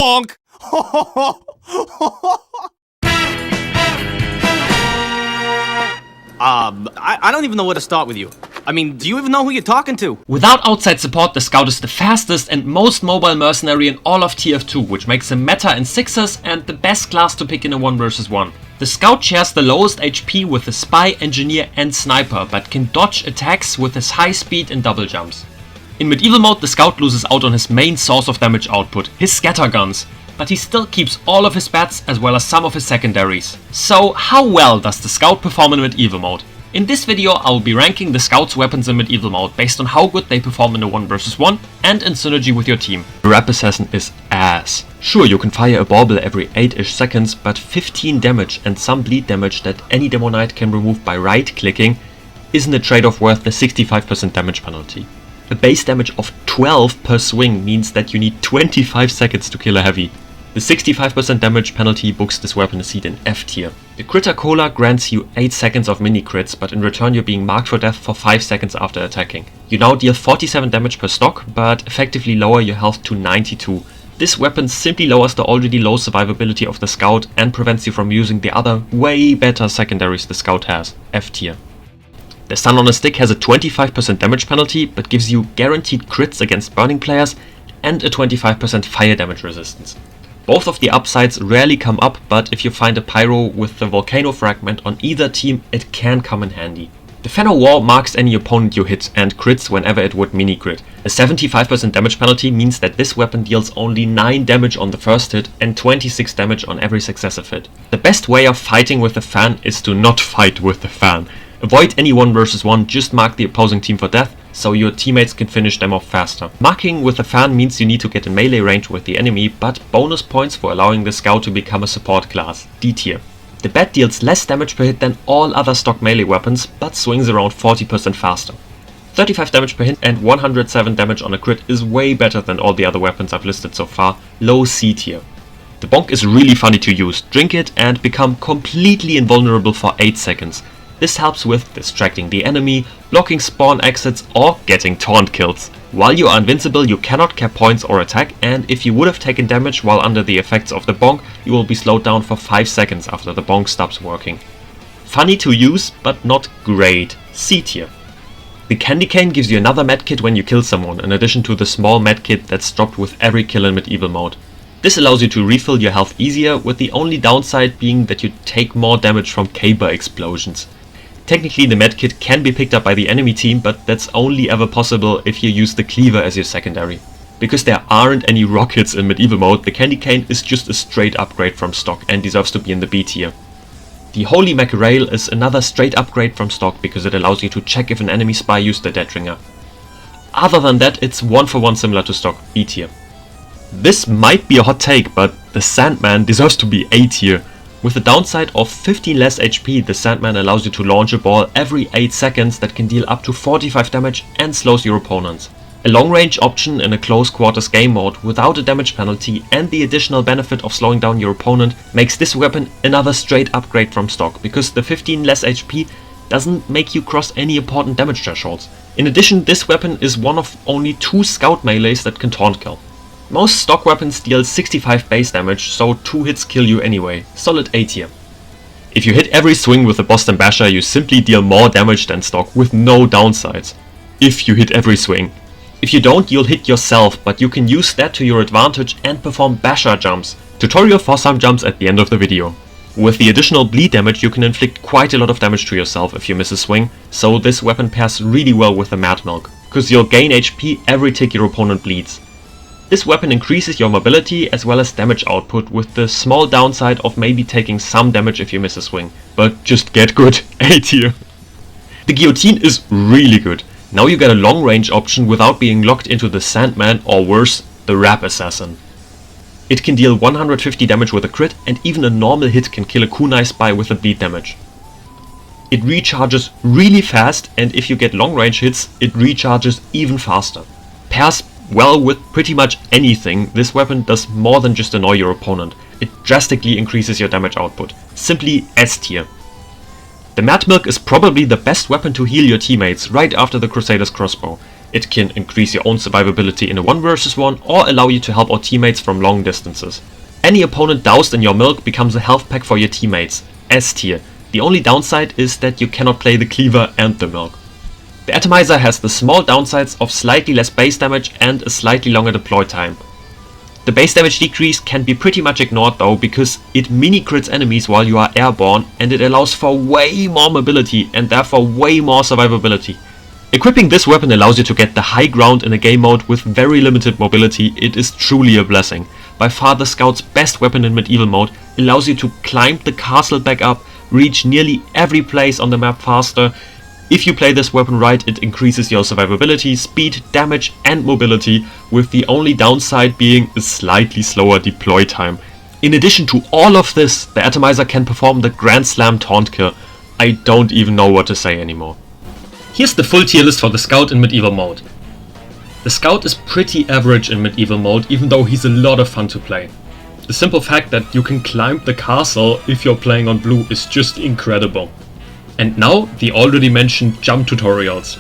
Bonk! I don't even know where to start with you. I mean, do you even know who you're talking to? Without outside support, the Scout is the fastest and most mobile mercenary in all of TF2, which makes him meta in 6s and the best class to pick in a 1 vs 1. The Scout shares the lowest HP with the Spy, Engineer and Sniper, but can dodge attacks with his high speed and double jumps. In medieval mode, the Scout loses out on his main source of damage output, his Scatterguns, but he still keeps all of his bats as well as some of his secondaries. So how well does the Scout perform in medieval mode? In this video I will be ranking the Scout's weapons in medieval mode based on how good they perform in a 1 vs 1 and in synergy with your team. The Rap Assassin is ass. Sure, you can fire a bauble every 8-ish seconds, but 15 damage and some bleed damage that any Demo Knight can remove by right clicking isn't a trade-off worth the 65% damage penalty. A base damage of 12 per swing means that you need 25 seconds to kill a heavy. The 65% damage penalty books this weapon a seat in F tier. The Critter Cola grants you 8 seconds of mini crits, but in return you're being marked for death for 5 seconds after attacking. You now deal 47 damage per stock, but effectively lower your health to 92. This weapon simply lowers the already low survivability of the Scout and prevents you from using the other way better secondaries the Scout has, F tier. The Sun on a Stick has a 25% damage penalty, but gives you guaranteed crits against burning players and a 25% fire damage resistance. Both of the upsides rarely come up, but if you find a pyro with the volcano fragment on either team, it can come in handy. The Fen of War marks any opponent you hit and crits whenever it would mini crit. A 75% damage penalty means that this weapon deals only 9 damage on the first hit and 26 damage on every successive hit. The best way of fighting with the Fan is to not fight with the Fan. Avoid any 1 vs 1, just mark the opposing team for death, so your teammates can finish them off faster. Marking with a Fan means you need to get in melee range with the enemy, but bonus points for allowing the Scout to become a support class, D tier. The Bat deals less damage per hit than all other stock melee weapons, but swings around 40% faster. 35 damage per hit and 107 damage on a crit is way better than all the other weapons I've listed so far, low C tier. The Bonk is really funny to use, drink it and become completely invulnerable for 8 seconds. This helps with distracting the enemy, blocking spawn exits or getting taunt kills. While you are invincible you cannot cap points or attack, and if you would have taken damage while under the effects of the Bonk, you will be slowed down for 5 seconds after the Bonk stops working. Funny to use, but not great, C tier. The Candy Cane gives you another medkit when you kill someone, in addition to the small medkit that's dropped with every kill in medieval mode. This allows you to refill your health easier, with the only downside being that you take more damage from caber explosions. Technically the medkit can be picked up by the enemy team, but that's only ever possible if you use the cleaver as your secondary. Because there aren't any rockets in medieval mode, the Candy Cane is just a straight upgrade from stock and deserves to be in the B tier. The Holy Mackerel is another straight upgrade from stock because it allows you to check if an enemy spy used the Dead Ringer. Other than that, it's 1 for 1 similar to stock, B tier. This might be a hot take, but the Sandman deserves to be A tier. With the downside of 15 less HP, the Sandman allows you to launch a ball every 8 seconds that can deal up to 45 damage and slows your opponents. A long range option in a close quarters game mode without a damage penalty and the additional benefit of slowing down your opponent makes this weapon another straight upgrade from stock, because the 15 less HP doesn't make you cross any important damage thresholds. In addition, this weapon is one of only 2 Scout melees that can taunt kill. Most stock weapons deal 65 base damage, so 2 hits kill you anyway, solid A tier. If you hit every swing with the Boston Basher, you simply deal more damage than stock with no downsides. If you hit every swing. If you don't, you'll hit yourself, but you can use that to your advantage and perform Basher jumps. Tutorial for some jumps at the end of the video. With the additional bleed damage you can inflict quite a lot of damage to yourself if you miss a swing, so this weapon pairs really well with the Mad Milk, cause you'll gain HP every tick your opponent bleeds. This weapon increases your mobility as well as damage output, with the small downside of maybe taking some damage if you miss a swing. But just get good, A tier. The Guillotine is really good. Now you get a long range option without being locked into the Sandman or worse, the Rap Assassin. It can deal 150 damage with a crit, and even a normal hit can kill a kunai spy with a bleed damage. It recharges really fast, and if you get long range hits, it recharges even faster. Pairs well with pretty much anything. This weapon does more than just annoy your opponent. It drastically increases your damage output. Simply S tier. The Mad Milk is probably the best weapon to heal your teammates right after the Crusader's crossbow. It can increase your own survivability in a 1 versus 1 or allow you to help out teammates from long distances. Any opponent doused in your milk becomes a health pack for your teammates, S tier. The only downside is that you cannot play the cleaver and the milk. The atomizer has the small downsides of slightly less base damage and a slightly longer deploy time. The base damage decrease can be pretty much ignored though, because it mini crits enemies while you are airborne, and it allows for way more mobility and therefore way more survivability. Equipping this weapon allows you to get the high ground in a game mode with very limited mobility. It is truly a blessing. By far the Scout's best weapon in medieval mode, allows you to climb the castle back up, reach nearly every place on the map faster. If you play this weapon right, it increases your survivability, speed, damage and mobility, with the only downside being a slightly slower deploy time. In addition to all of this, the atomizer can perform the Grand Slam taunt kill. I don't even know what to say anymore. Here's the full tier list for the Scout in medieval mode. The Scout is pretty average in medieval mode, even though he's a lot of fun to play. The simple fact that you can climb the castle if you're playing on blue is just incredible. And now the already mentioned jump tutorials.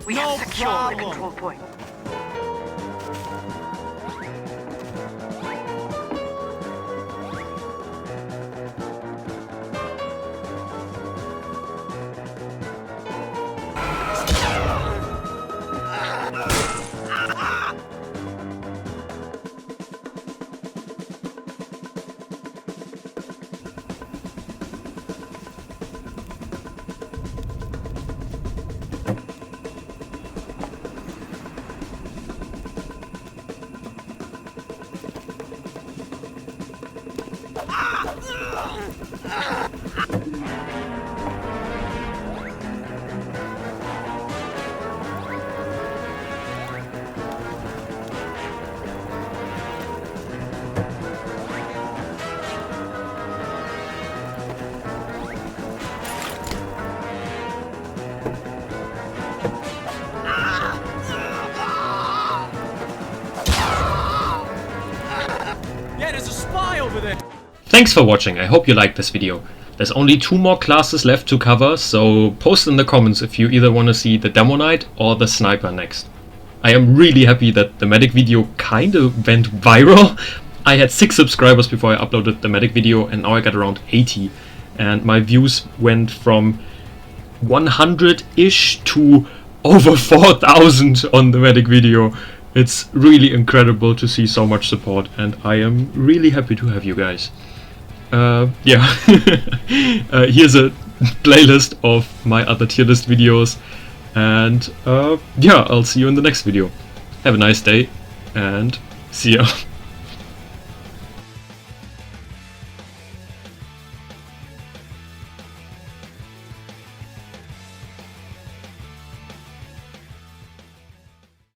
We have secured the control point. Yeah, there's a spy over there. Thanks for watching, I hope you liked this video. There's only 2 more classes left to cover, so post in the comments if you either want to see the Demo Knight or the Sniper next. I am really happy that the Medic video kinda went viral. I had 6 subscribers before I uploaded the Medic video and now I got around 80. And my views went from 100-ish to over 4,000 on the Medic video. It's really incredible to see so much support and I am really happy to have you guys. Yeah, here's a playlist of my other tier list videos and yeah, I'll see you in the next video. Have a nice day and see ya.